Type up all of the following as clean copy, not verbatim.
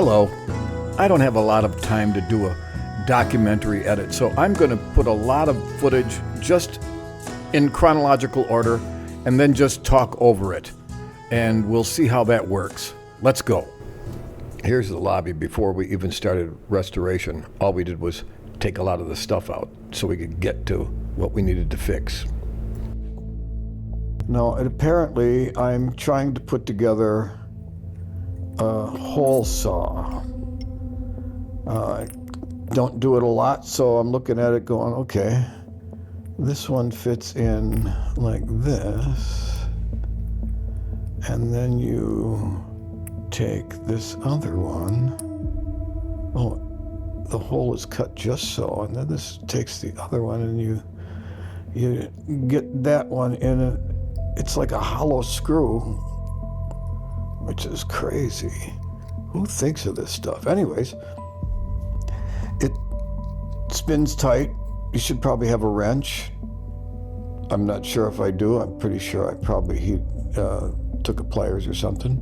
Hello. I don't have a lot of time to do a documentary edit, so I'm going to put a lot of footage just in chronological order and then just talk over it. And we'll see how that works. Let's go. Here's the lobby before we even started restoration. All we did was take a lot of the stuff out so we could get to what we needed to fix. Now, apparently, I'm trying to put together a hole saw. I don't do it a lot, so I'm looking at it going, okay, this one fits in like this, and then you take this other one. Oh, the hole is cut just so, and then this takes the other one, and you get that one in, and it's like a hollow screw, which is crazy. Who thinks of this stuff? Anyways, it spins tight. You should probably have a wrench. I'm not sure if I do. I'm pretty sure I probably took a pliers or something.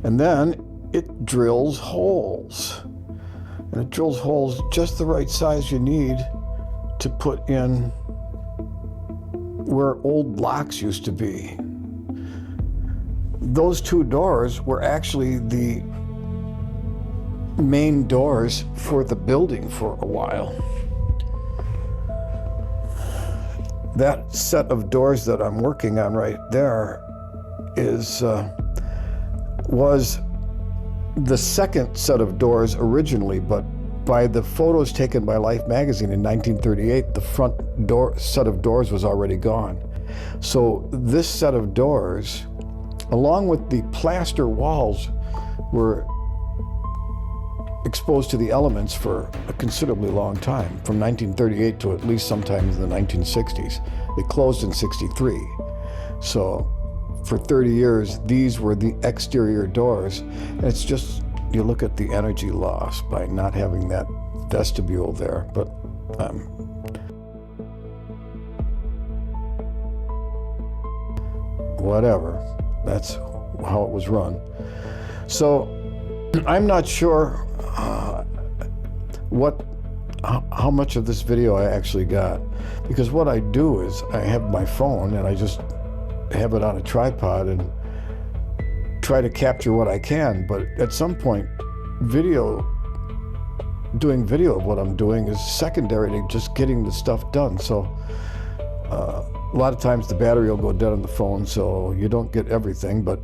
And then it drills holes. And it drills holes just the right size you need to put in where old locks used to be. Those two doors were actually the main doors for the building for a while. That set of doors that I'm working on right there was the second set of doors originally, but by the photos taken by Life magazine in 1938, the front door set of doors was already gone. So this set of doors, along with the plaster walls, were exposed to the elements for a considerably long time, from 1938 to at least sometime in the 1960s. They closed in 63. So for 30 years, these were the exterior doors. And it's just, you look at the energy loss by not having that vestibule there. But whatever, that's how it was run. So I'm not sure how much of this video I actually got, because what I do is I have my phone and I just have it on a tripod and try to capture what I can, but at some point doing video of what I'm doing is secondary to just getting the stuff done. So a lot of times the battery will go dead on the phone, so you don't get everything, but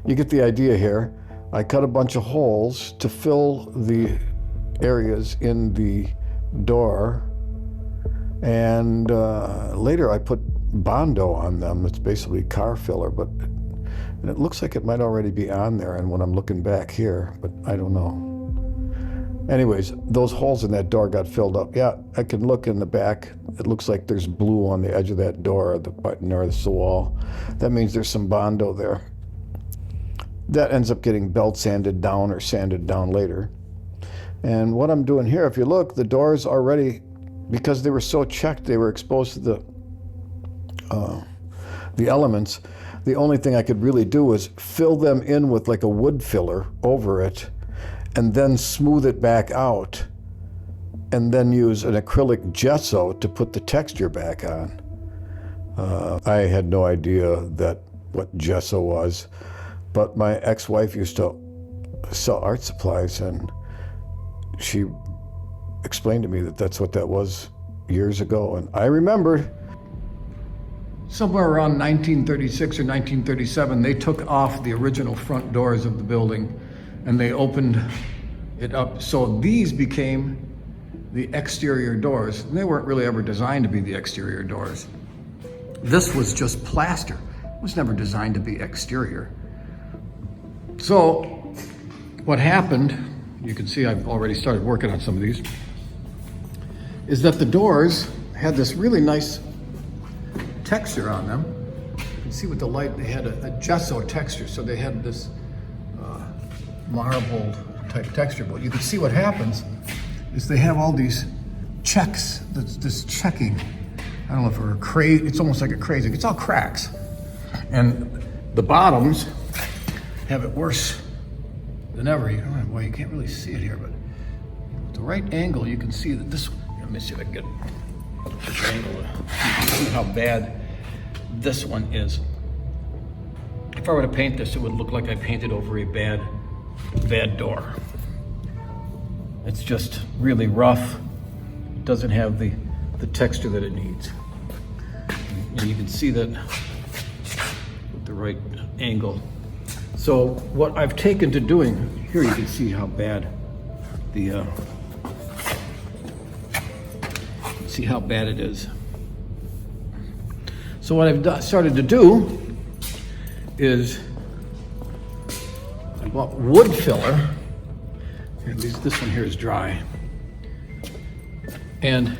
you get the idea here. I cut a bunch of holes to fill the areas in the door, and later I put Bondo on them. It's basically car filler, and it looks like it might already be on there, and when I'm looking back here, but I don't know. Anyways, those holes in that door got filled up. Yeah, I can look in the back. It looks like there's blue on the edge of that door, the button or the wall. That means there's some Bondo there. That ends up getting belt sanded down or sanded down later. And what I'm doing here, if you look, the doors already, because they were so checked, they were exposed to the elements. The only thing I could really do was fill them in with like a wood filler over it, and then smooth it back out, and then use an acrylic gesso to put the texture back on. I had no idea what gesso was. But my ex-wife used to sell art supplies, and she explained to me that that's what that was years ago. And I remembered somewhere around 1936 or 1937, they took off the original front doors of the building and they opened it up. So these became the exterior doors. And they weren't really ever designed to be the exterior doors. This was just plaster. It was never designed to be exterior. So what happened, you can see I've already started working on some of these, is that the doors had this really nice texture on them. You can see with the light, they had a gesso texture, so they had this marbled type texture. But you can see what happens is they have all these checks, this checking. I don't know if it were crazy, it's almost like a crazy, it's all cracks. And the bottoms have it worse than ever. Boy, you can't really see it here, but at the right angle, you can see that this one, let me see if I can get this angle. You can see how bad this one is. If I were to paint this, it would look like I painted over a bad door. It's just really rough. It doesn't have the texture that it needs. And you can see that with the right angle. So what I've taken to doing, here you can see how bad see how bad it is. So what I've started to do is I bought wood filler. Here, this one here is dry. And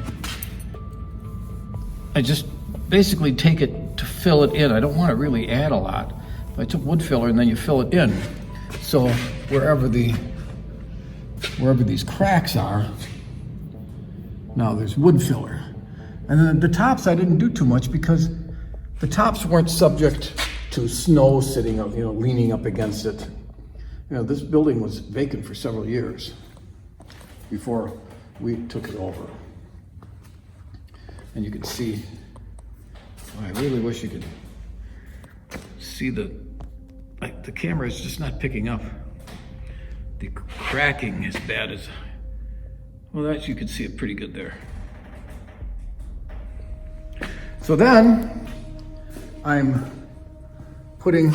I just basically take it to fill it in. I don't want to really add a lot. I took wood filler and then you fill it in. So wherever these cracks are, now there's wood filler. And then the tops I didn't do too much because the tops weren't subject to snow sitting up, leaning up against it. This building was vacant for several years before we took it over. And you can see, I really wish you could see the camera is just not picking up the cracking as bad as, well, that you can see it pretty good there. So then I'm putting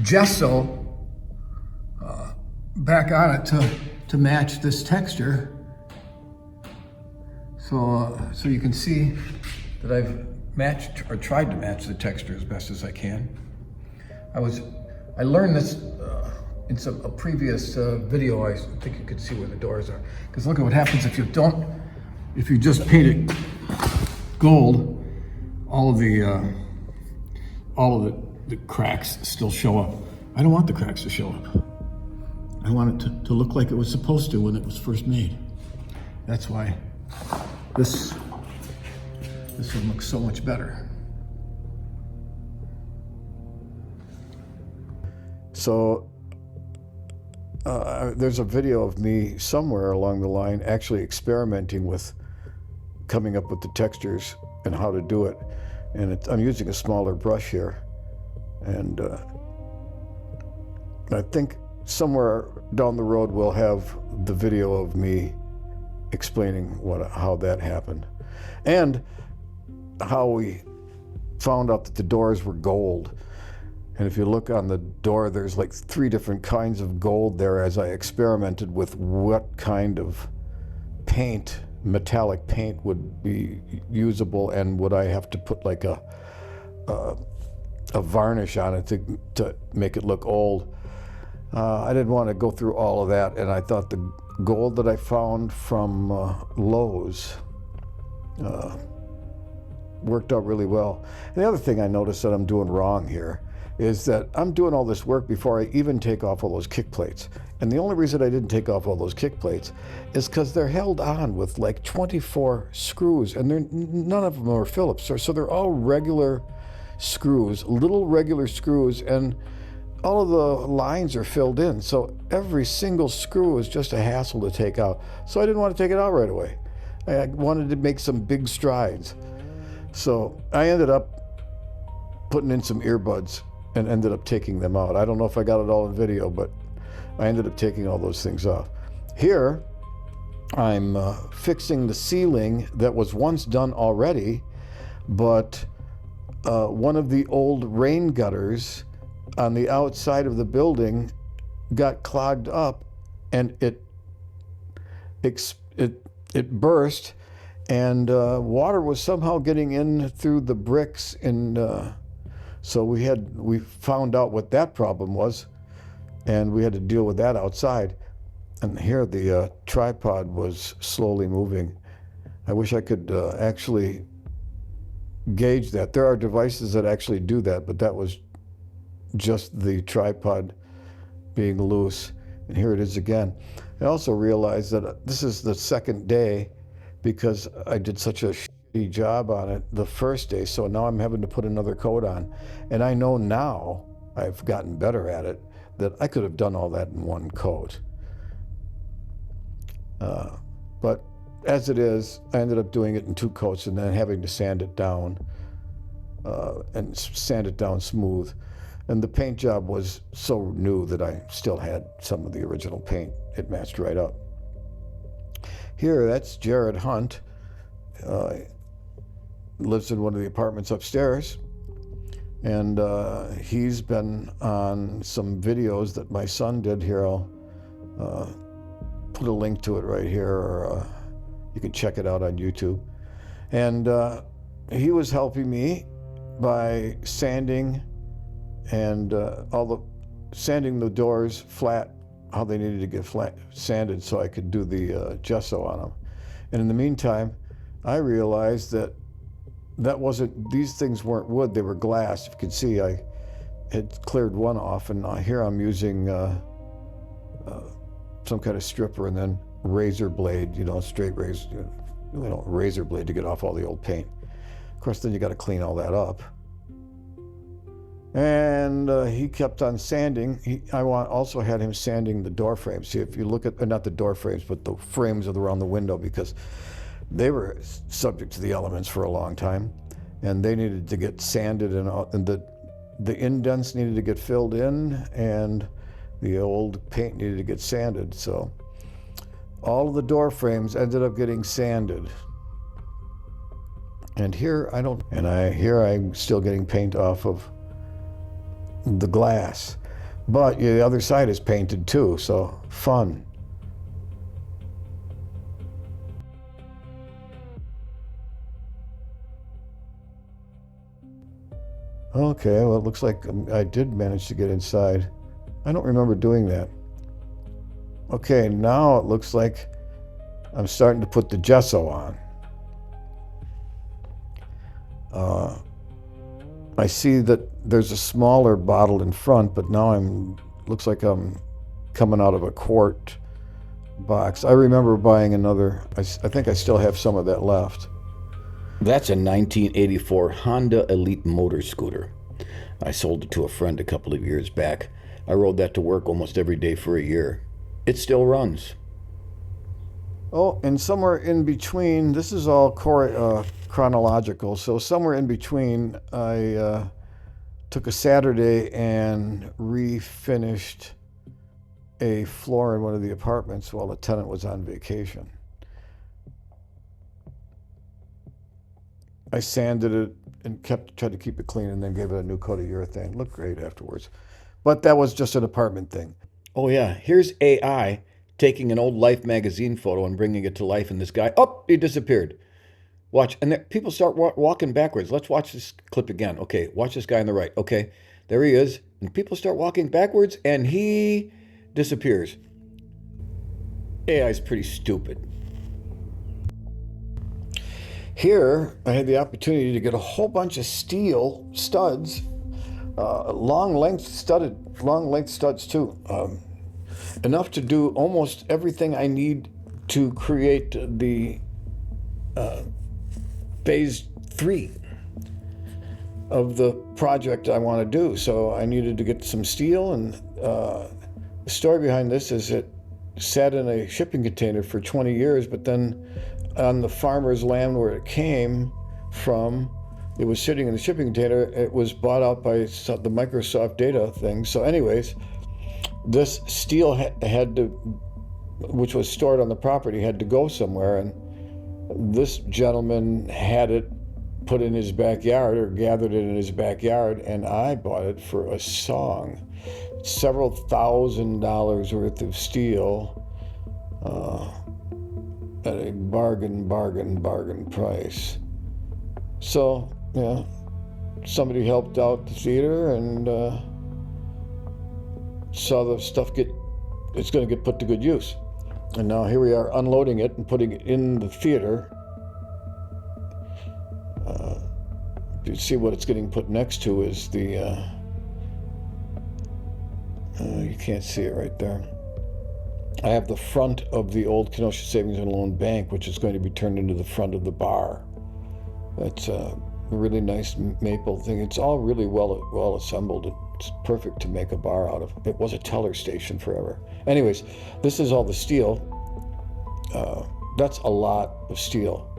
gesso back on it to match this texture. So you can see that I've matched or tried to match the texture as best as I can. I learned this in a previous video. I think you could see where the doors are. Because look at what happens if you just paint it gold, all of the cracks still show up. I don't want the cracks to show up. I want it to look like it was supposed to when it was first made. That's why this one looks so much better. So there's a video of me somewhere along the line actually experimenting with coming up with the textures and how to do it. And I'm using a smaller brush here. And I think somewhere down the road we'll have the video of me explaining how that happened. And how we found out that the doors were gold. And if you look on the door, there's like 3 different kinds of gold there as I experimented with what kind of paint, metallic paint, would be usable, and would I have to put like a varnish on it to make it look old. I didn't want to go through all of that, and I thought the gold that I found from Lowe's worked out really well. And the other thing I noticed that I'm doing wrong here is that I'm doing all this work before I even take off all those kick plates. And the only reason I didn't take off all those kick plates is because they're held on with like 24 screws, and none of them are Phillips. So they're all regular screws, little regular screws, and all of the lines are filled in. So every single screw is just a hassle to take out. So I didn't want to take it out right away. I wanted to make some big strides. So I ended up putting in some earbuds and ended up taking them out. I don't know if I got it all in video, but I ended up taking all those things off. Here, I'm fixing the ceiling that was once done already, but one of the old rain gutters on the outside of the building got clogged up, and it burst, and water was somehow getting in through the bricks, and so we found out what that problem was, and we had to deal with that outside. And here the tripod was slowly moving. I wish I could actually gauge that. There are devices that actually do that, but that was just the tripod being loose. And here it is again. I also realized that this is the second day because I did such a shitty job on it the first day, so now I'm having to put another coat on. And I know now, I've gotten better at it, that I could have done all that in one coat. But as it is, I ended up doing it in 2 coats and then having to sand it down and sand it down smooth. And the paint job was so new that I still had some of the original paint. It matched right up. Here, that's Jared Hunt. Lives in one of the apartments upstairs. And he's been on some videos that my son did. Here, I'll put a link to it right here, or you can check it out on YouTube. And he was helping me by sanding and sanding the doors flat, how they needed to get flat sanded so I could do the gesso on them. And in the meantime, I realized that these things weren't wood, they were glass. If you can see, I had cleared one off, and here I'm using some kind of stripper and then razor blade, straight razor, razor blade to get off all the old paint. Of course, then you got to clean all that up. And he kept on sanding. I also had him sanding the door frames. See, if you look at, not the door frames, but the frames around the window, because they were subject to the elements for a long time, and they needed to get sanded, and the indents needed to get filled in, and the old paint needed to get sanded. So all of the door frames ended up getting sanded. And here I'm still getting paint off of the glass, but the other side is painted too, so fun. Okay, well, it looks like I did manage to get inside. I don't remember doing that. Okay, now it looks like I'm starting to put the gesso on. I see that there's a smaller bottle in front, but now looks like I'm coming out of a quart box. I remember buying another. I think I still have some of that left. That's a 1984 Honda Elite motor scooter. I sold it to a friend a couple of years back. I rode that to work almost every day for a year. It still runs. Oh, and somewhere in between, this is all chronological, so somewhere in between, I took a Saturday and refinished a floor in one of the apartments while the tenant was on vacation. I sanded it and tried to keep it clean, and then gave it a new coat of urethane. Looked great afterwards. But that was just an apartment thing. Oh yeah, here's AI taking an old Life magazine photo and bringing it to life, and this guy, he disappeared. Watch, and people start walking backwards. Let's watch this clip again. Okay, watch this guy on the right. Okay, there he is, and people start walking backwards, and he disappears. AI is pretty stupid. Here, I had the opportunity to get a whole bunch of steel studs, long length studs too. Enough to do almost everything I need to create the phase 3 of the project I want to do. So I needed to get some steel, and the story behind this is it sat in a shipping container for 20 years, but then on the farmer's land where it came from, it was sitting in the shipping container. It was bought out by the Microsoft data thing. So anyways, this steel had to, which was stored on the property, had to go somewhere, and this gentleman had it put in his backyard, or gathered it in his backyard, and I bought it for a song. Several $1,000s worth of steel at a bargain price. So, yeah, somebody helped out the theater and saw the stuff it's going to get put to good use. And now here we are unloading it and putting it in the theater. You see what it's getting put next to is the, you can't see it right there. I have the front of the old Kenosha Savings and Loan Bank, which is going to be turned into the front of the bar. That's a really nice maple thing. It's all really well assembled. It's perfect to make a bar out of. It was a teller station forever. Anyways, this is all the steel. That's a lot of steel.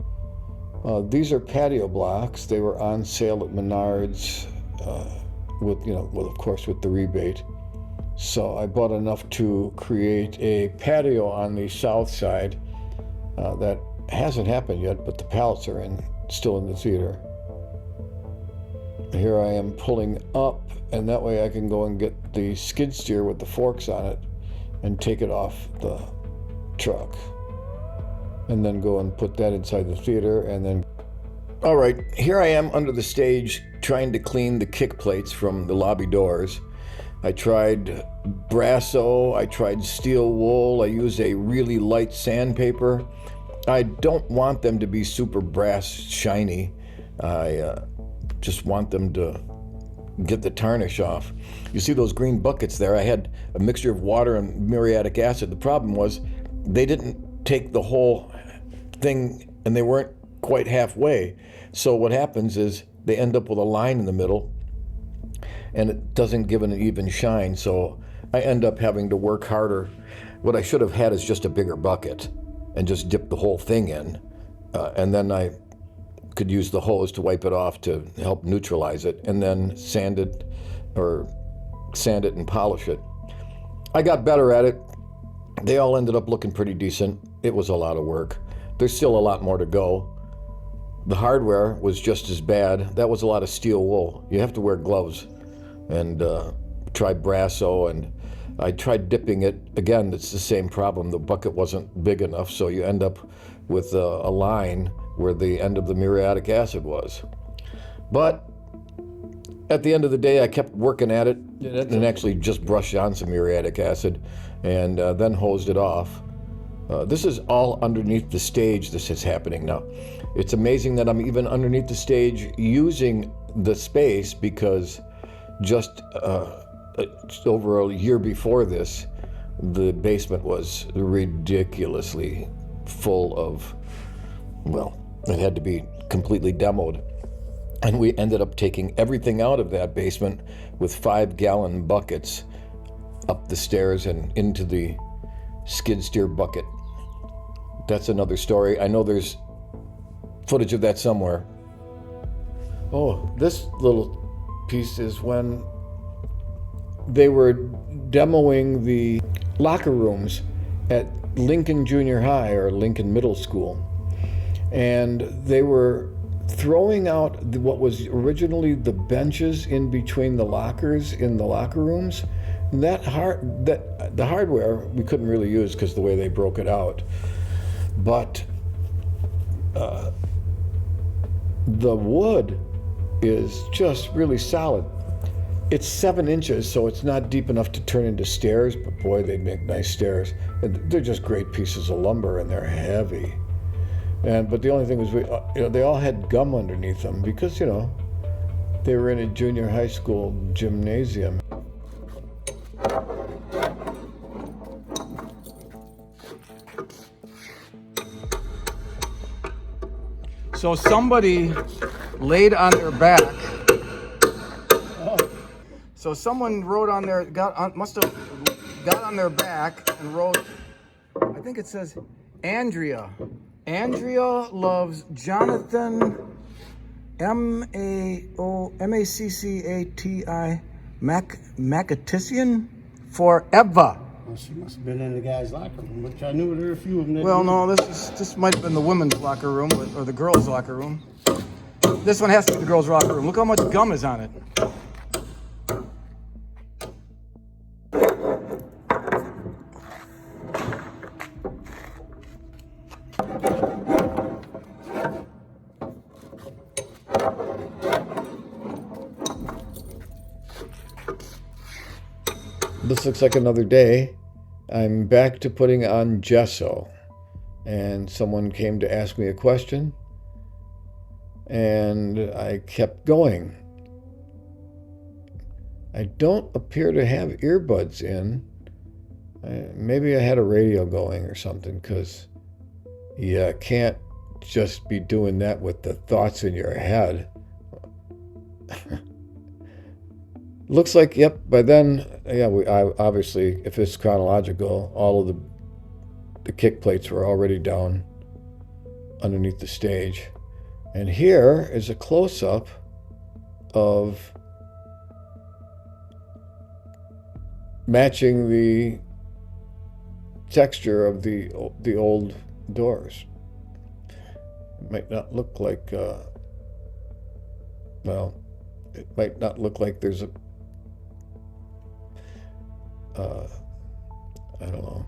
These are patio blocks. They were on sale at Menards, of course, with the rebate. So I bought enough to create a patio on the south side. That hasn't happened yet, but the pallets are still in the theater. Here I am pulling up, and that way I can go and get the skid steer with the forks on it and take it off the truck. And then go and put that inside the theater, and then... All right, here I am under the stage trying to clean the kick plates from the lobby doors. I tried Brasso, I tried steel wool, I used a really light sandpaper. I don't want them to be super brass shiny. I just want them to get the tarnish off. You see those green buckets there? I had a mixture of water and muriatic acid. The problem was they didn't take the whole thing, and they weren't quite halfway. So what happens is they end up with a line in the middle, and it doesn't give it an even shine. So I end up having to work harder. What I should have had is just a bigger bucket and just dip the whole thing in, and then I could use the hose to wipe it off to help neutralize it, and then sand it and polish it. I got better at it. They all ended up looking pretty decent. It was a lot of work. There's still a lot more to go. The hardware was just as bad. That was a lot of steel wool. You have to wear gloves. And try Brasso, and I tried dipping it. Again, it's the same problem. The bucket wasn't big enough, so you end up with a line where the end of the muriatic acid was. But at the end of the day, I kept working at it and actually just brushed on some muriatic acid and then hosed it off. This is all underneath the stage. This is happening now. It's amazing that I'm even underneath the stage using the space, because just over a year before this, the basement was ridiculously full of, well, it had to be completely demoed. And we ended up taking everything out of that basement with 5-gallon buckets up the stairs and into the skid steer bucket. That's another story. I know there's footage of that somewhere. Oh, this little piece is when they were demoing the locker rooms at Lincoln Junior High or Lincoln Middle School. And they were throwing out what was originally the benches in between the lockers in the locker rooms. The hardware we couldn't really use because the way they broke it out. But the wood is just really solid. It's 7 inches, so it's not deep enough to turn into stairs, but boy, they make nice stairs. And they're just great pieces of lumber, and they're heavy. But the only thing was, they all had gum underneath them because, they were in a junior high school gymnasium. So somebody laid on their back. So someone wrote on their, must have got on their back and wrote, I think it says, Andrea. Andrea loves Jonathan, Maccati, Macatissian forever. Well, she must have been in the guy's locker room, which I knew there were a few of them. Well, no, this might have been the women's locker room or the girls' locker room. This one has to be the girls' locker room. Look how much gum is on it. This looks like another day. I'm back to putting on gesso, and someone came to ask me a question, and I kept going. I don't appear to have earbuds in. Maybe I had a radio going or something, because you can't just be doing that with the thoughts in your head. Looks like, yep, by then, yeah, obviously, if it's chronological, all of the kick plates were already down underneath the stage. And here is a close-up of matching the texture of the old doors. It might not look like, well, it might not look like there's a, I don't know.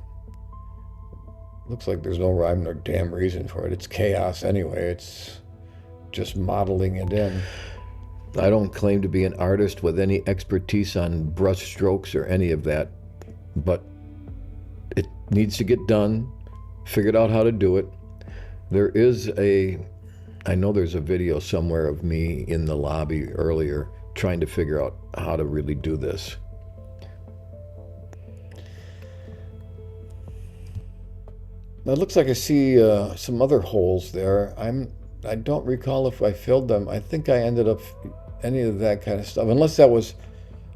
Looks like there's no rhyme nor damn reason for it. It's chaos anyway. It's just modeling it in. I don't claim to be an artist with any expertise on brush strokes or any of that, but it needs to get done. Figured out how to do it. I know there's a video somewhere of me in the lobby earlier trying to figure out how to really do this. Now, it looks like I see some other holes there. I don't recall if I filled them. I think I ended up any of that kind of stuff, unless that was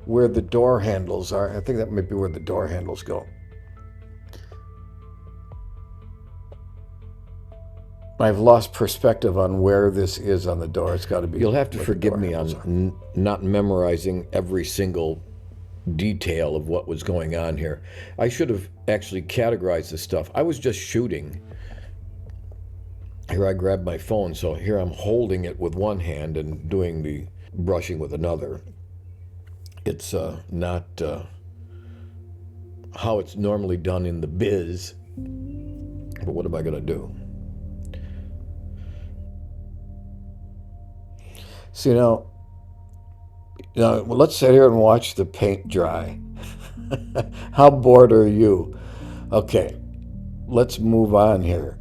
where the door handles are. I think that might be where the door handles go. I've lost perspective on where this is on the door. It's got to be. You'll have to where the forgive door me handles on not memorizing every single detail of what was going on here. I should have actually categorized the stuff. I was just shooting. Here I grabbed my phone, so here I'm holding it with one hand and doing the brushing with another. It's not how it's normally done in the biz, but what am I going to do? See, now, well, let's sit here and watch the paint dry. How bored are you? Okay, let's move on here.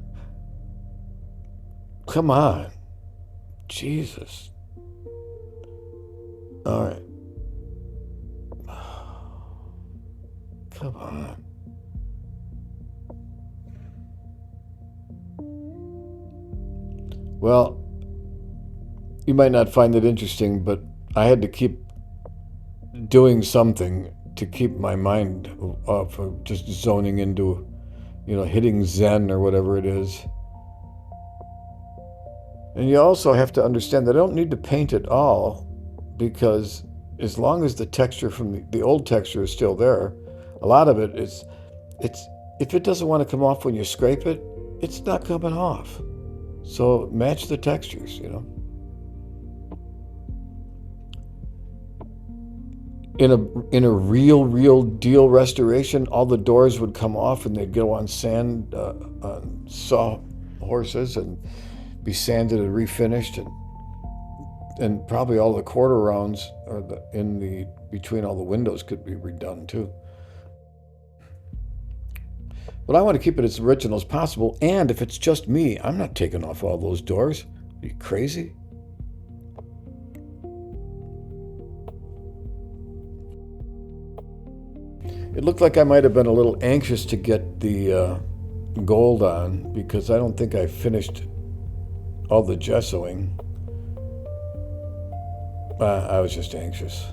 Come on. Jesus. All right. Come on. Well, you might not find it interesting, but I had to keep doing something to keep my mind off of just zoning into, hitting Zen or whatever it is. And you also have to understand that I don't need to paint it all, because as long as the texture from the old texture is still there, a lot of it is, if it doesn't want to come off when you scrape it, it's not coming off. So match the textures, In a real deal restoration, all the doors would come off and they'd go on sand, on saw horses and be sanded and refinished, and probably all the quarter rounds or between all the windows could be redone too. But I want to keep it as original as possible, and if it's just me, I'm not taking off all those doors. Are you crazy? It looked like I might have been a little anxious to get the gold on, because I don't think I finished all the gessoing. I was just anxious.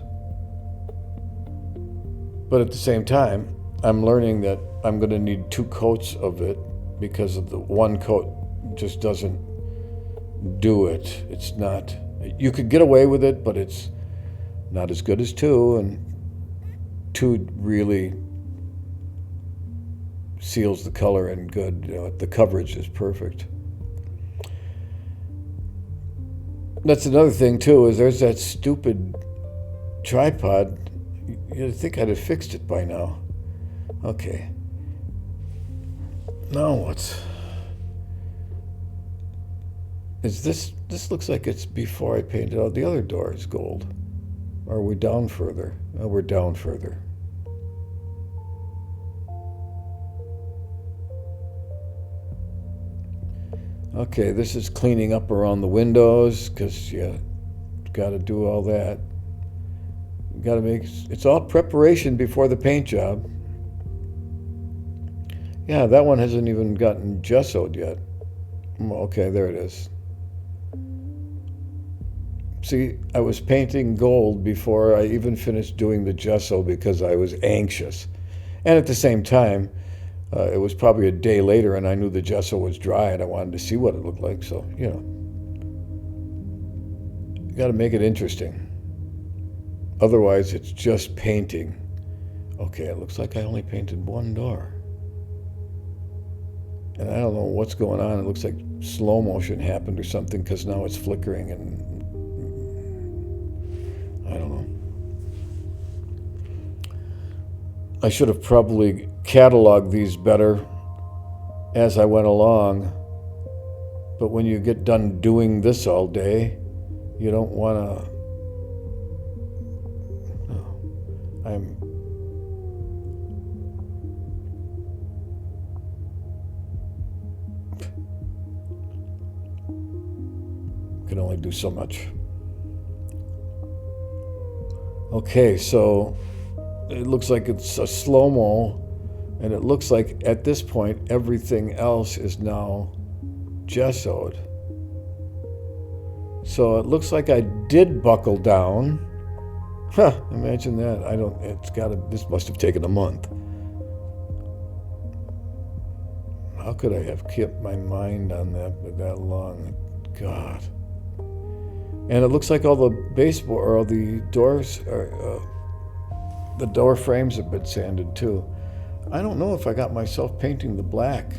But at the same time, I'm learning that I'm going to need 2 coats of it, because of the one coat just doesn't do it. It's not, you could get away with it, but it's not as good as 2, and 2 really seals the color and good. The coverage is perfect. That's another thing too, is there's that stupid tripod. You'd think I'd have fixed it by now. Okay. Now what? Is this looks like it's before I painted out the other doors gold. Or are we down further? Oh, we're down further. Okay, this is cleaning up around the windows, because you got to do all that. Got to it's all preparation before the paint job. Yeah, that one hasn't even gotten gessoed yet. Okay, there it is. See, I was painting gold before I even finished doing the gesso because I was anxious. And at the same time, it was probably a day later and I knew the gesso was dry and I wanted to see what it looked like. So, you got to make it interesting. Otherwise, it's just painting. Okay, it looks like I only painted one door. And I don't know what's going on. It looks like slow motion happened or something because now it's flickering and I don't know. I should have probably cataloged these better as I went along. But when you get done doing this all day, you don't want to... I'm can only do so much. Okay, so it looks like it's a slow-mo, and it looks like at this point everything else is now gessoed. So it looks like I did buckle down. Huh, imagine that. This must have taken a month. How could I have kept my mind on that for that long? God. And it looks like all the baseboard, or all the doors, the door frames have been sanded too. I don't know if I got myself painting the black.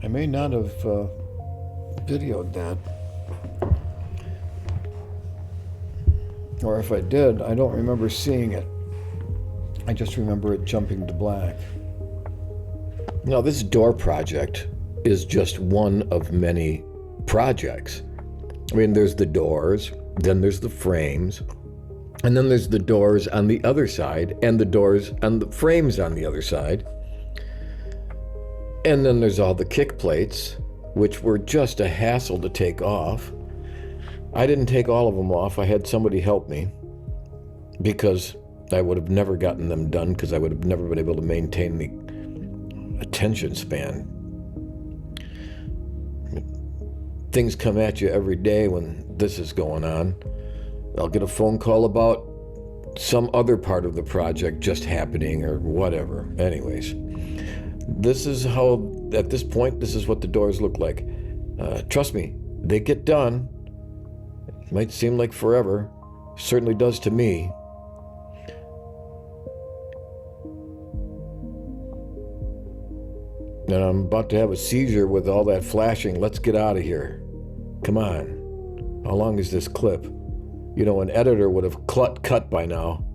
I may not have videoed that. Or if I did, I don't remember seeing it. I just remember it jumping to black. Now, this door project is just one of many projects. I mean, there's the doors, then there's the frames, and then there's the doors on the other side, and the doors and the frames on the other side. And then there's all the kick plates, which were just a hassle to take off. I didn't take all of them off. I had somebody help me because I would have never gotten them done because I would have never been able to maintain the attention span. Things come at you every day when this is going on. I'll get a phone call about some other part of the project just happening or whatever. Anyways, this is how, at this point, this is what the doors look like. Trust me, they get done. It might seem like forever. Certainly does to me. And I'm about to have a seizure with all that flashing. Let's get out of here. Come on. How long is this clip? You know, an editor would have cut by now.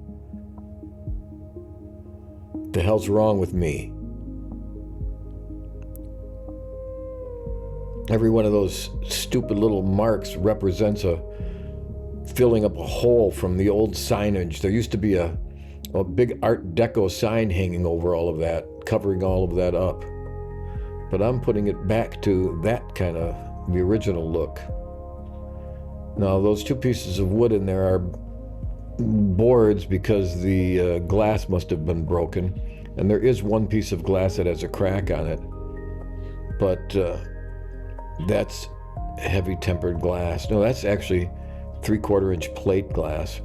The hell's wrong with me? Every one of those stupid little marks represents filling up a hole from the old signage. There used to be a big Art Deco sign hanging over all of that, covering all of that up. But I'm putting it back to that kind of the original look. Now, those two pieces of wood in there are boards because the glass must have been broken. And there is one piece of glass that has a crack on it. But that's heavy tempered glass. No, that's actually 3/4 inch plate glass.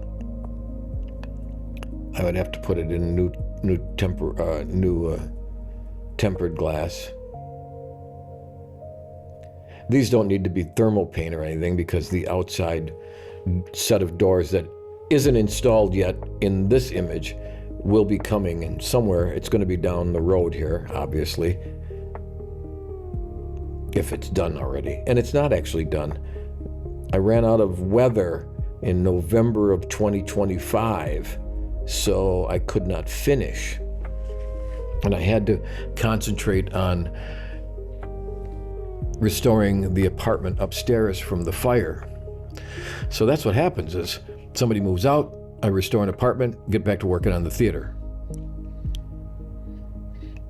I would have to put it in new tempered glass. These don't need to be thermal paint or anything because the outside set of doors that isn't installed yet in this image will be coming, and somewhere it's going to be down the road here, obviously, if it's done already. And it's not actually done. I ran out of weather in November of 2025, so I could not finish. And I had to concentrate on restoring the apartment upstairs from the fire. So that's what happens is somebody moves out, I restore an apartment, get back to working on the theater.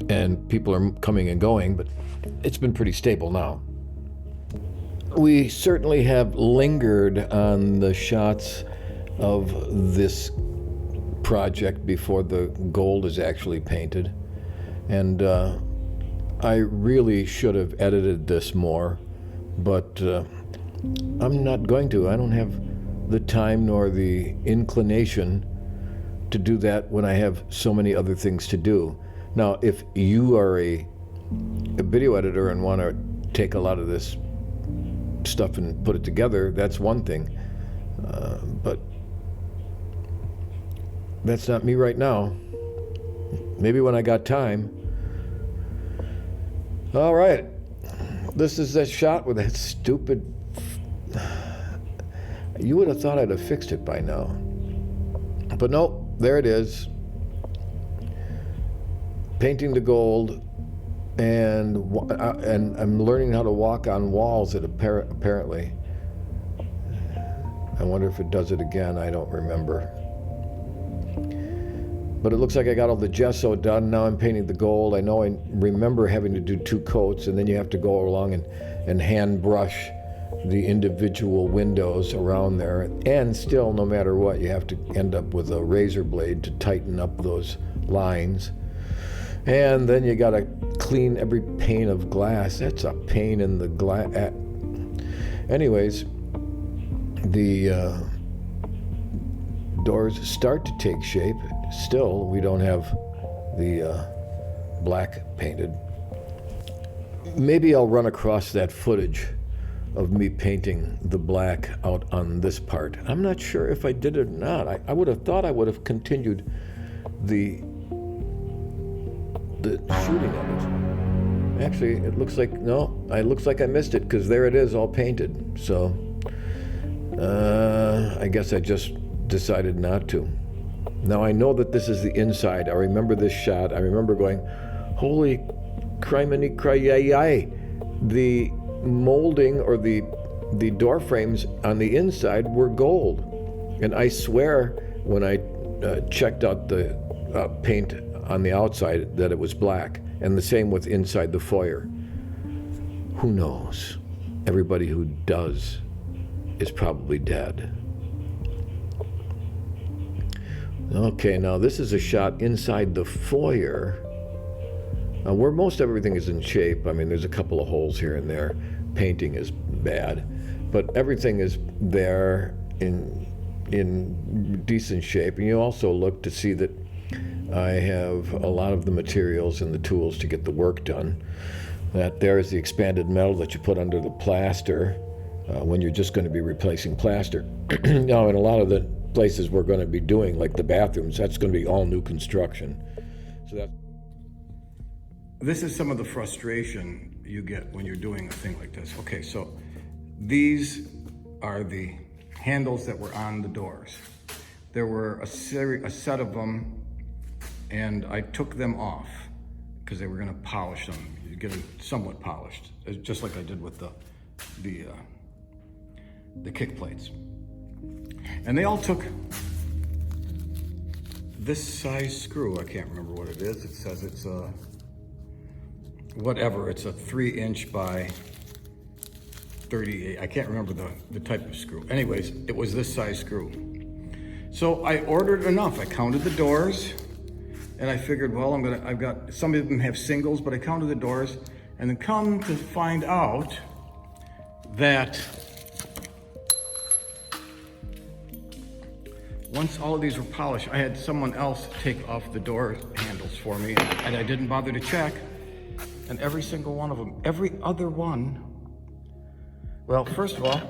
And people are coming and going, but it's been pretty stable now. We certainly have lingered on the shots of this project before the gold is actually painted. And I really should have edited this more, but I'm not going to. I don't have the time nor the inclination to do that when I have so many other things to do. Now, if you are a video editor and want to take a lot of this stuff and put it together, that's one thing. But that's not me right now. Maybe when I got time. All right. This is that shot with that stupid... You would have thought I'd have fixed it by now. But no, there it is. Painting the gold, and I'm learning how to walk on walls, apparently. I wonder if it does it again. I don't remember. But it looks like I got all the gesso done. Now I'm painting the gold. I know I remember having to do 2 coats, and then you have to go along and hand brush the individual windows around there. And still, no matter what, you have to end up with a razor blade to tighten up those lines. And then you got to clean every pane of glass. That's a pain in the glass. Anyways, the doors start to take shape. Still, we don't have the black painted. Maybe I'll run across that footage of me painting the black out on this part. I'm not sure if I did it or not. I would have thought I would have continued the shooting of it. Actually, it looks like, no, it looks like I missed it, because there it is, all painted. So, I guess I just decided not to. Now I know that this is the inside. I remember this shot. I remember going, holy criminy cry-yay. The molding or the door frames on the inside were gold. And I swear when I checked out the paint on the outside that it was black. And the same with inside the foyer. Who knows? Everybody who does is probably dead. Okay, now this is a shot inside the foyer, where most everything is in shape. I mean, there's a couple of holes here and there. Painting is bad, but everything is there in decent shape. And you also look to see that I have a lot of the materials and the tools to get the work done. That there is the expanded metal that you put under the plaster when you're just going to be replacing plaster. Now, in a lot of the places we're going to be doing, like the bathrooms, that's going to be all new construction. So this is some of the frustration you get when you're doing a thing like this. Okay, so these are the handles that were on the doors. There were a set of them, and I took them off because they were going to polish them, get them somewhat polished, just like I did with the kick plates. And they all took this size screw. I can't remember what it is. It says it's a whatever. It's a 3" by 38. I can't remember the type of screw. Anyways, it was this size screw. So I ordered enough. I counted the doors, and I figured, well, I've got, some of them have singles, but I counted the doors, and then come to find out that once all of these were polished, I had someone else take off the door handles for me, and I didn't bother to check. And every single one of them, every other one, well, first of all,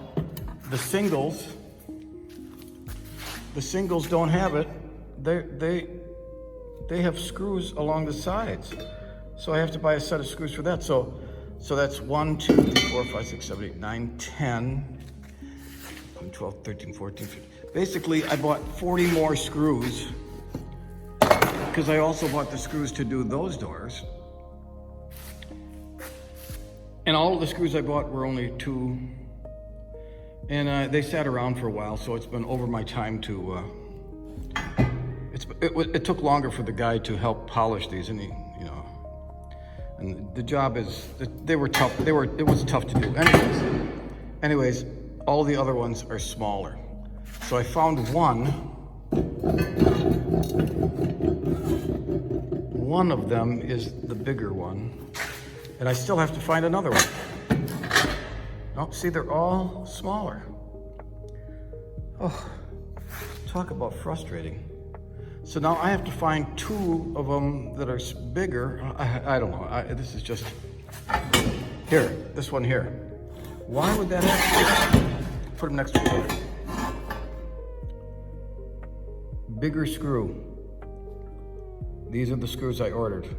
the singles don't have it. They have screws along the sides. So I have to buy a set of screws for that. So that's 1, 2, 3, 4, 5, 6, 7, 8, 9, 10, 12, 13, 14, 15. Basically, I bought 40 more screws because I also bought the screws to do those doors. And all of the screws I bought were only 2. And they sat around for a while, so it's been over my time to, it took longer for the guy to help polish these, and and the job is, they were tough, it was tough to do. Anyways, all the other ones are smaller. So I found one of them is the bigger one. And I still have to find another one. Oh, see, they're all smaller. Oh, talk about frustrating. So now I have to find 2 of them that are bigger. I don't know. This is just... Here, this one here. Why would that happen? Put them next to each other. Bigger screw. These are the screws I ordered.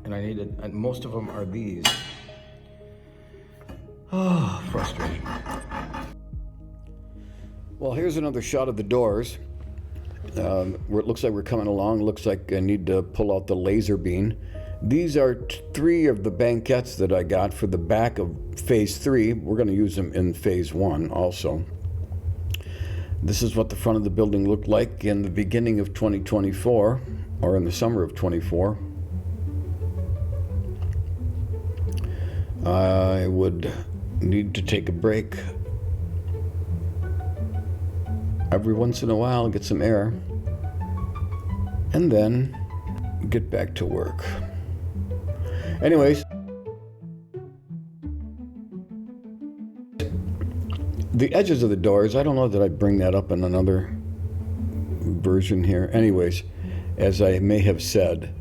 And I needed, and most of them are these. Oh, frustrating. Well, here's another shot of the doors. Where it looks like we're coming along. Looks like I need to pull out the laser beam. These are 3 of the banquettes that I got for the back of phase 3. We're going to use them in phase 1 also. This is what the front of the building looked like in the beginning of 2024, or in the summer of 24. I would need to take a break every once in a while, get some air, and then get back to work. Anyways, the edges of the doors, I don't know that I'd bring that up in another version here. Anyways, as I may have said,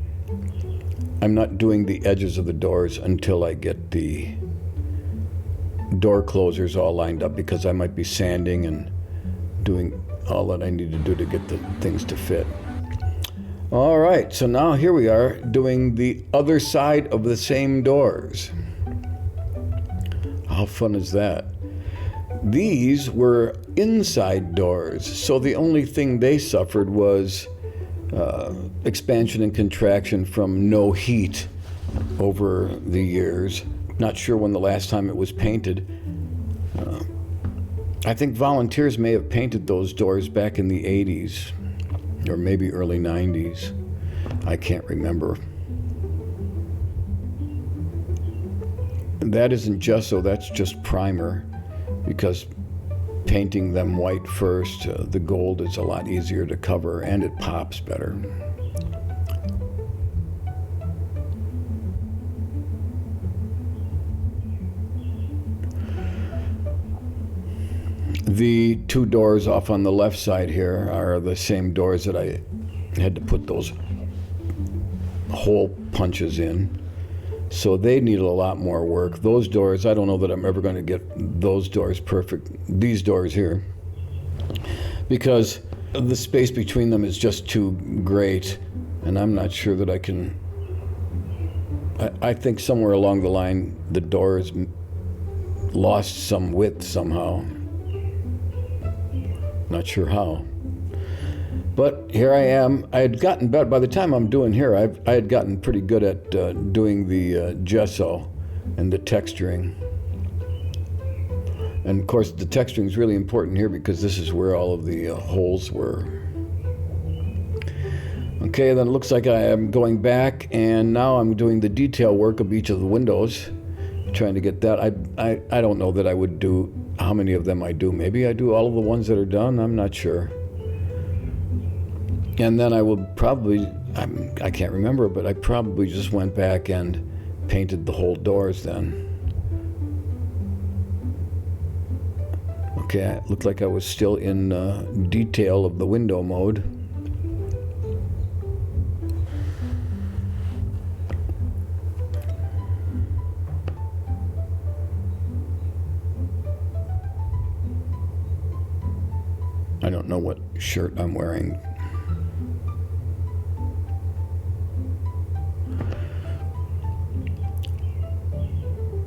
I'm not doing the edges of the doors until I get the door closers all lined up, because I might be sanding and doing all that I need to do to get the things to fit. All right, so now here we are doing the other side of the same doors. How fun is that? These were inside doors, so the only thing they suffered was expansion and contraction from no heat over the years. Not sure when the last time it was painted. I think volunteers may have painted those doors back in the 80s, or maybe early 90s. I can't remember. That isn't gesso, that's just primer, because painting them white first, the gold is a lot easier to cover and it pops better. The 2 doors off on the left side here are the same doors that I had to put those hole punches in. So they need a lot more work. Those doors, I don't know that I'm ever going to get those doors perfect, these doors here, because the space between them is just too great, and I'm not sure that I can. I think somewhere along the line the doors lost some width somehow. Not sure how. But here I am. I had gotten better. By the time I'm doing here, I had gotten pretty good at doing the gesso and the texturing. And of course, the texturing is really important here because this is where all of the holes were. Okay, then it looks like I am going back, and now I'm doing the detail work of each of the windows, trying to get that. I don't know that I would do how many of them I do. Maybe I do all of the ones that are done. I'm not sure. And then I will probably, I can't remember, but I probably just went back and painted the whole doors then. Okay, it looked like I was still in detail of the window mode. I don't know what shirt I'm wearing.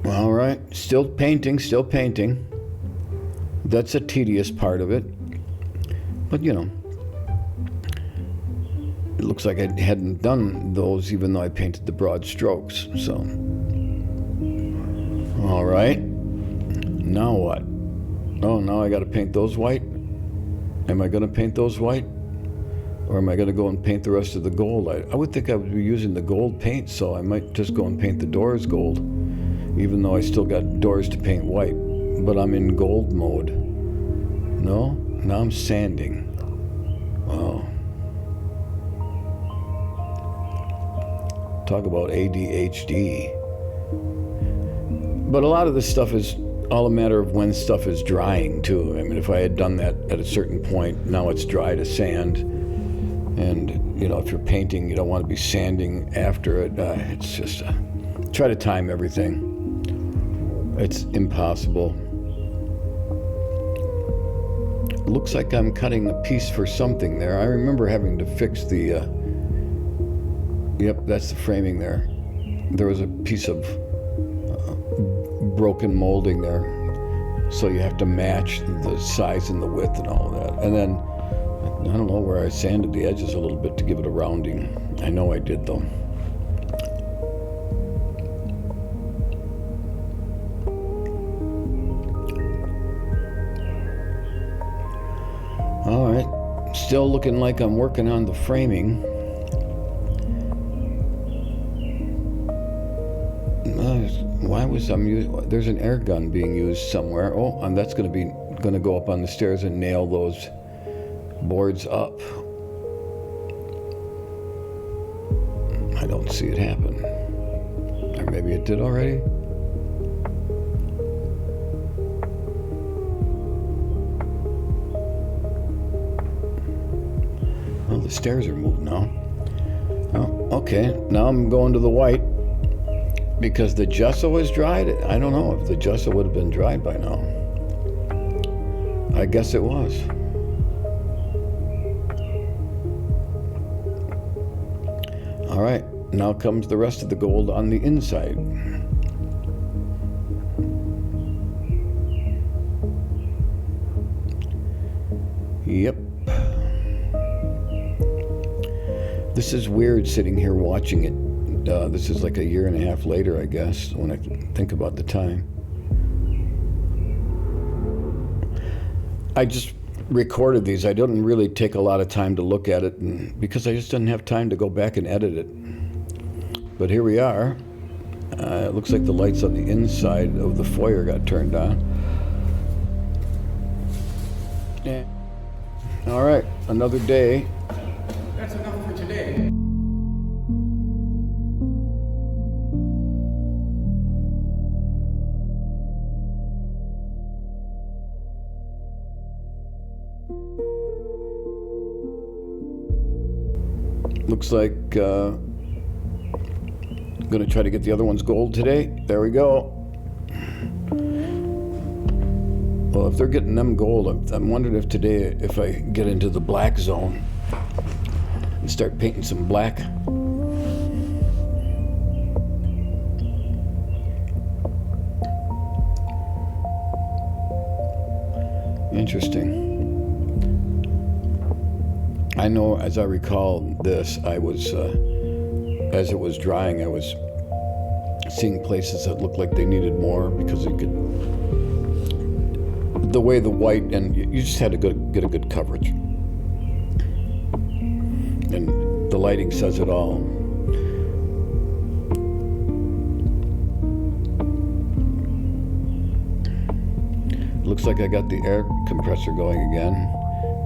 All right, still painting. That's a tedious part of it. But you know, it looks like I hadn't done those even though I painted the broad strokes, so. All right, now what? Oh, now I gotta paint those white? Am I gonna paint those white? Or am I gonna go and paint the rest of the gold? I would think I would be using the gold paint, so I might just go and paint the doors gold, even though I still got doors to paint white, but I'm in gold mode. No, now I'm sanding. Wow. Talk about ADHD. But a lot of this stuff is all a matter of when stuff is drying, too. I mean, if I had done that at a certain point, now it's dry to sand. And, you know, if you're painting, you don't want to be sanding after it. It's just, try to time everything. It's impossible. Looks like I'm cutting a piece for something there. I remember having to fix the, yep, that's the framing there. There was a piece of broken molding there. So you have to match the size and the width and all that. And then, I don't know where I sanded the edges a little bit to give it a rounding. I know I did though. All right, still looking like I'm working on the framing. Why was there's an air gun being used somewhere. Oh, and that's going to go up on the stairs and nail those boards up. I don't see it happen. Or maybe it did already. Well, the stairs are moved now. Oh, okay, now I'm going to the white because the gesso is dried. I don't know if the gesso would have been dried by now. I guess it was. All right, now comes the rest of the gold on the inside. Yep. This is weird sitting here watching it. This is like a year and a half later, I guess, when I think about the time. I just recorded these. I didn't really take a lot of time to look at it because I just didn't have time to go back and edit it. But here we are. It looks like the lights on the inside of the foyer got turned on. Yeah. All right, another day. That's enough for today. Looks like I'm going to try to get the other ones gold today. There we go. Well, if they're getting them gold, I'm wondering if today, if I get into the black zone and start painting some black. Interesting. I know, as I recall this, I was, as it was drying, I was seeing places that looked like they needed more because it could, the way the white, and you just had to get a good coverage. And the lighting says it all. Looks like I got the air compressor going again.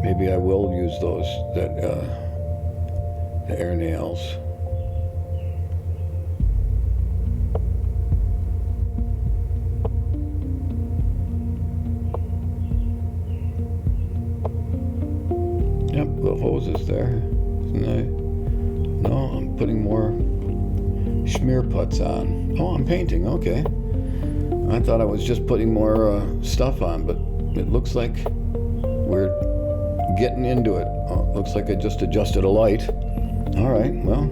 Maybe I will use those, the air nails. Yep, the hose is there. No, I'm putting more smear putts on. Oh, I'm painting, okay. I thought I was just putting more stuff on, but it looks like we're getting into it. Oh, looks like I just adjusted a light. All right, well.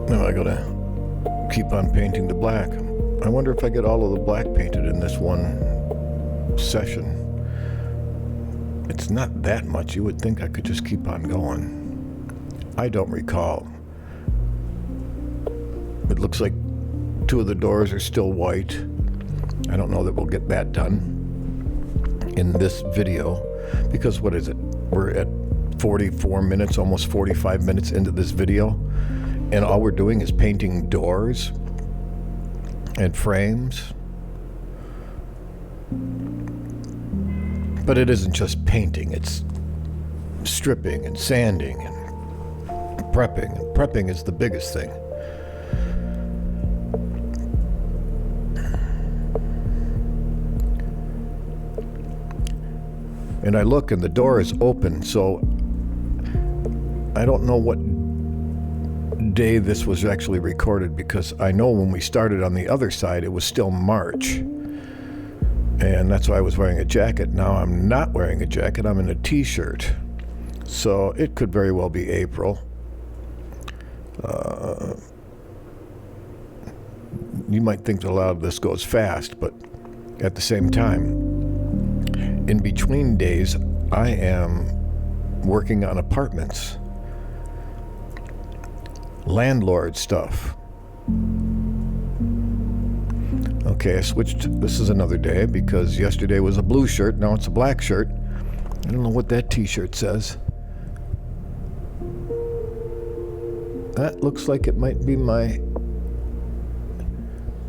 Now I gotta keep on painting the black. I wonder if I get all of the black painted in this one session. It's not that much. You would think I could just keep on going. I don't recall. It looks like two of the doors are still white. I don't know that we'll get that done in this video because what is it? We're at 44 minutes, almost 45 minutes into this video, and all we're doing is painting doors and frames. But it isn't just painting, it's stripping and sanding and prepping. Prepping is the biggest thing. And I look and the door is open, so I don't know what day this was actually recorded, because I know when we started on the other side it was still March, and that's why I was wearing a jacket. Now I'm not wearing a jacket, I'm in a t-shirt, so it could very well be April. You might think a lot of this goes fast, but at the same time, in between days I am working on apartments, landlord stuff. Okay, I switched. This is another day, because yesterday was a blue shirt, now it's a black shirt. I don't know what that t-shirt says. That looks like it might be my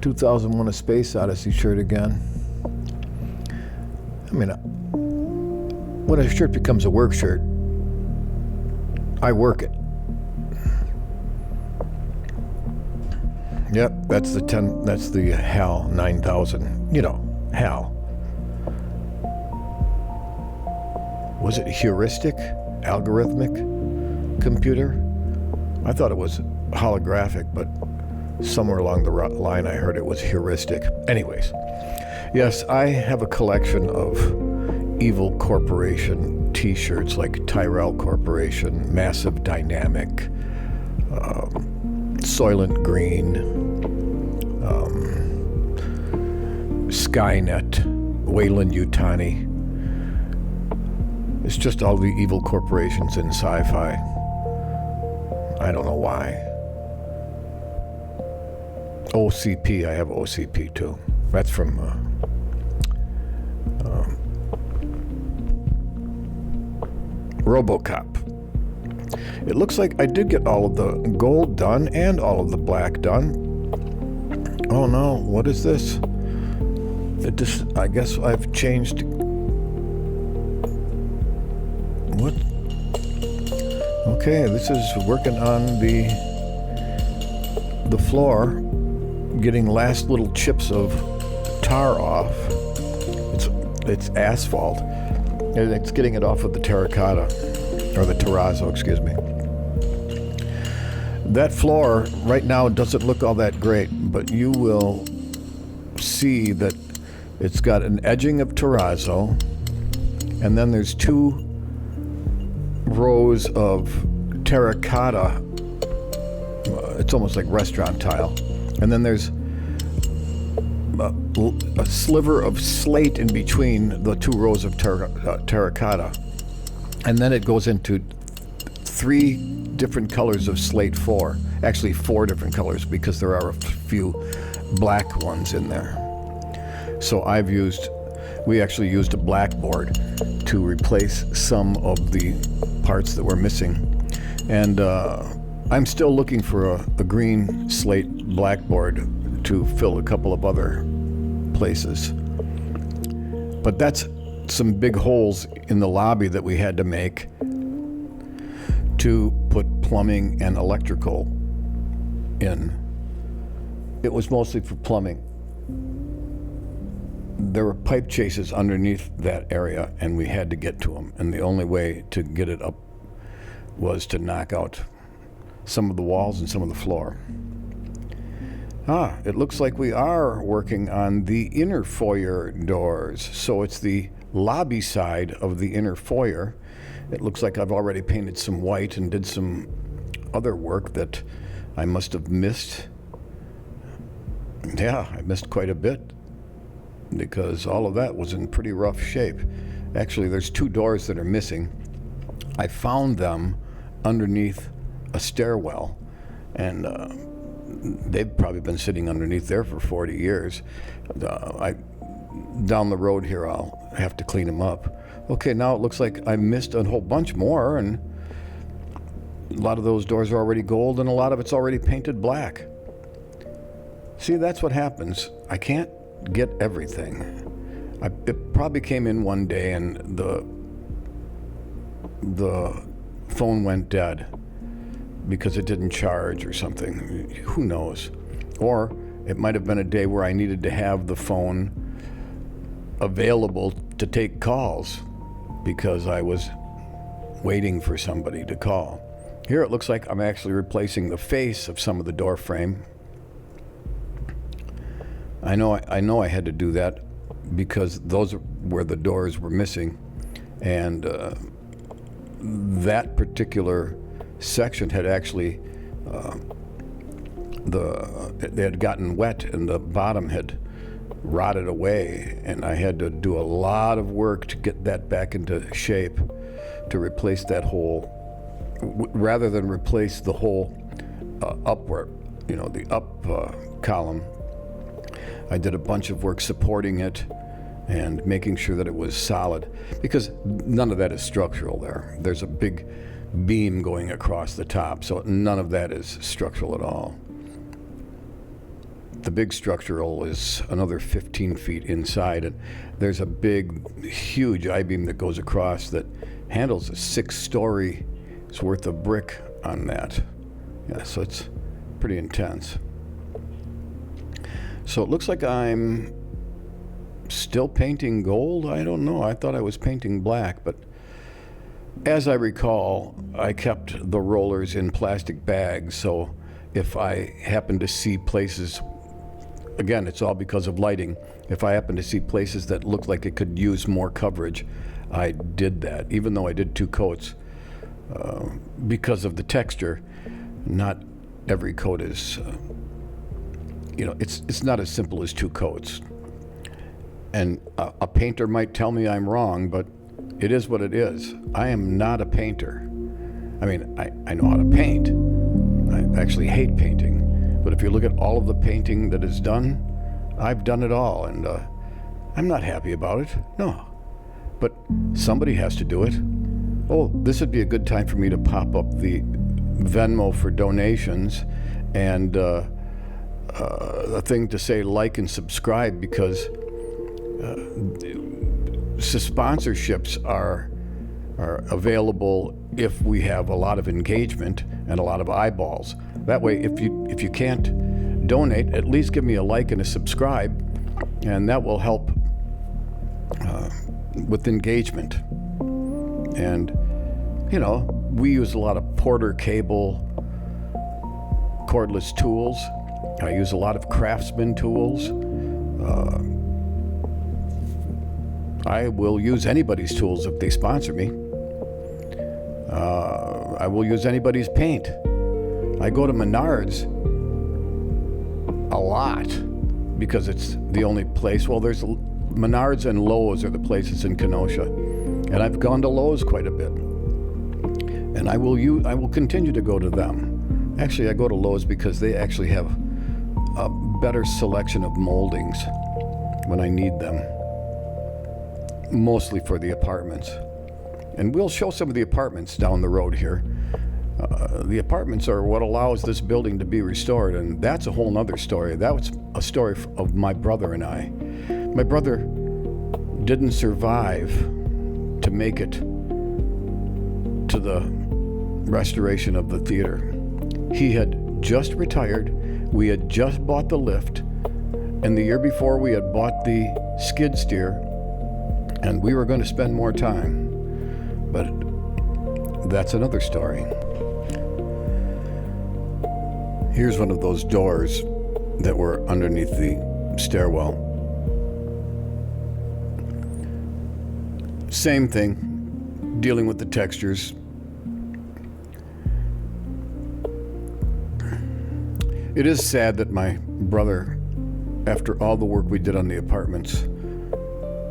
2001 A Space Odyssey shirt again. I mean, when a shirt becomes a work shirt, I work it. Yep, that's the HAL 9000. You know, HAL. Was it heuristic? Algorithmic computer? I thought it was holographic, but somewhere along the line I heard it was heuristic. Anyways, yes, I have a collection of evil corporation t-shirts, like Tyrell Corporation, Massive Dynamic, Soylent Green, Skynet, Wayland Yutani. It's just all the evil corporations in sci-fi. I don't know why. OCP, I have OCP too. That's from RoboCop. It looks like I did get all of the gold done and all of the black done. Oh no, what is this? I guess I've changed. What? Okay, this is working on the floor, getting last little chips of tar off. It's asphalt, and it's getting it off of the terracotta, or the terrazzo, excuse me. That floor right now doesn't look all that great, but you will see that it's got an edging of terrazzo, and then there's 2 rows of terracotta. It's almost like restaurant tile. And then there's a sliver of slate in between the 2 rows of terracotta. And then it goes into 3 different colors of slate 4. Actually 4 different colors, because there are a few black ones in there. So we actually used a blackboard to replace some of the parts that were missing. And I'm still looking for a green slate blackboard to fill a couple of other places. But that's some big holes in the lobby that we had to make to put plumbing and electrical in. It was mostly for plumbing. There were pipe chases underneath that area, and we had to get to them. And the only way to get it up was to knock out some of the walls and some of the floor. It looks like we are working on the inner foyer doors. So it's the lobby side of the inner foyer. It looks like I've already painted some white and did some other work that I must have missed. Yeah, I missed quite a bit, because all of that was in pretty rough shape. Actually, there's 2 doors that are missing. I found them underneath a stairwell, and they've probably been sitting underneath there for 40 years. Down the road here, I'll have to clean them up. Okay, now it looks like I missed a whole bunch more, and a lot of those doors are already gold, and a lot of it's already painted black. See, that's what happens. I can't get everything. It probably came in one day and the phone went dead. because it didn't charge or something. Who knows? Or it might have been a day where I needed to have the phone available to take calls because I was waiting for somebody to call. Here it looks like I'm actually replacing the face of some of the door frame. I know I had to do that because those were the doors were missing, and that particular section had actually they had gotten wet and the bottom had rotted away, and I had to do a lot of work to get that back into shape to replace that hole, rather than replace the whole upward, the up column. I did a bunch of work supporting it and making sure that it was solid, because none of that is structural there. There's a big beam going across the top, so none of that is structural at all. The big structural is another 15 feet inside, and there's a big, huge I-beam that goes across that handles a 6-story worth of brick on that. Yeah, so it's pretty intense. So it looks like I'm still painting gold. I don't know. I thought I was painting black, but as I recall, I kept the rollers in plastic bags, so if I happen to see places, again, it's all because of lighting, if I happen to see places that looked like it could use more coverage, I did that, even though I did 2 coats. Because of the texture, not every coat is, it's not as simple as 2 coats. And a painter might tell me I'm wrong, but it is what it is. I am not a painter. I mean, I know how to paint. I actually hate painting. But if you look at all of the painting that is done, I've done it all, and I'm not happy about it. No. But somebody has to do it. Oh, this would be a good time for me to pop up the Venmo for donations and a thing to say like and subscribe, because sponsorships are available if we have a lot of engagement and a lot of eyeballs. That way, if you can't donate, at least give me a like and a subscribe, and that will help with engagement. And we use a lot of Porter cable, cordless tools. I use a lot of Craftsman tools. I will use anybody's tools if they sponsor me. I will use anybody's paint. I go to Menards a lot because it's the only place. Well, there's Menards and Lowe's are the places in Kenosha, and I've gone to Lowe's quite a bit. And I will continue to go to them. Actually, I go to Lowe's because they actually have a better selection of moldings when I need them, mostly for the apartments. And we'll show some of the apartments down the road here. The apartments are what allows this building to be restored, and that's a whole nother story. That was a story of my brother and I. My brother didn't survive to make it to the restoration of the theater. He had just retired, we had just bought the lift, and the year before we had bought the skid steer, and we were going to spend more time. But that's another story. Here's one of those doors that were underneath the stairwell. Same thing, dealing with the textures. It is sad that my brother, after all the work we did on the apartments,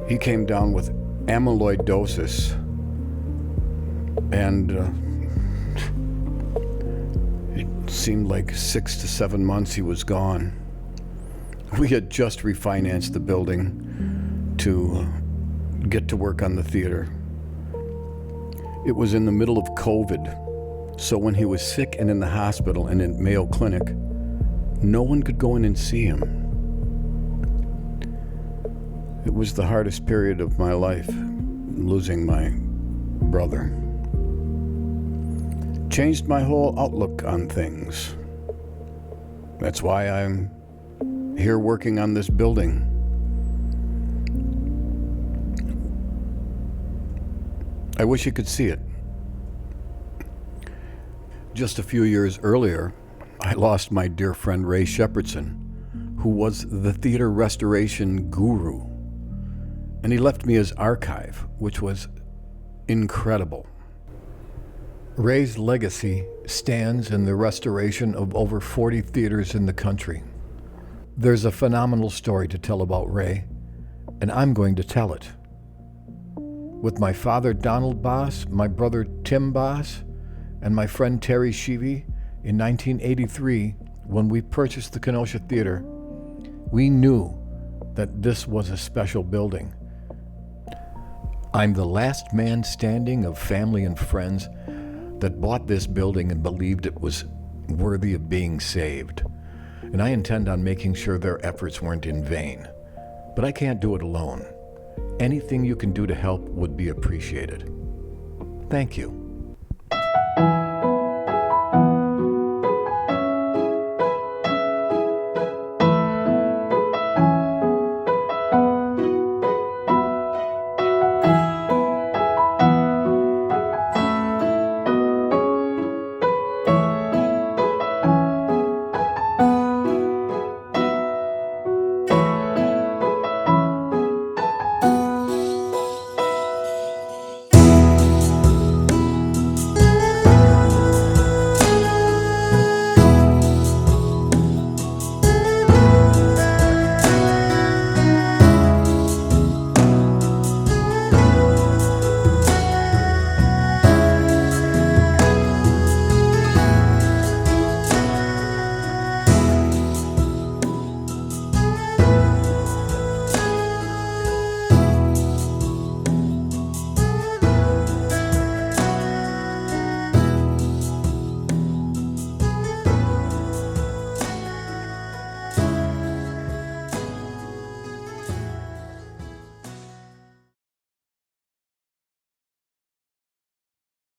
he came down with amyloidosis, and it seemed like 6 to 7 months he was gone. We had just refinanced the building to get to work on the theater. It was in the middle of COVID, so when he was sick and in the hospital and in Mayo Clinic, no one could go in and see him. It was the hardest period of my life, losing my brother. changed my whole outlook on things. That's why I'm here working on this building. I wish you could see it. Just a few years earlier, I lost my dear friend Ray Shepherdson, who was the theater restoration guru. And he left me his archive, which was incredible. Ray's legacy stands in the restoration of over 40 theaters in the country. There's a phenomenal story to tell about Ray, and I'm going to tell it. With my father Donald Boss, my brother Tim Boss, and my friend Terry Sheevy, in 1983, when we purchased the Kenosha Theater, we knew that this was a special building. I'm the last man standing of family and friends that bought this building and believed it was worthy of being saved. And I intend on making sure their efforts weren't in vain. But I can't do it alone. Anything you can do to help would be appreciated. Thank you.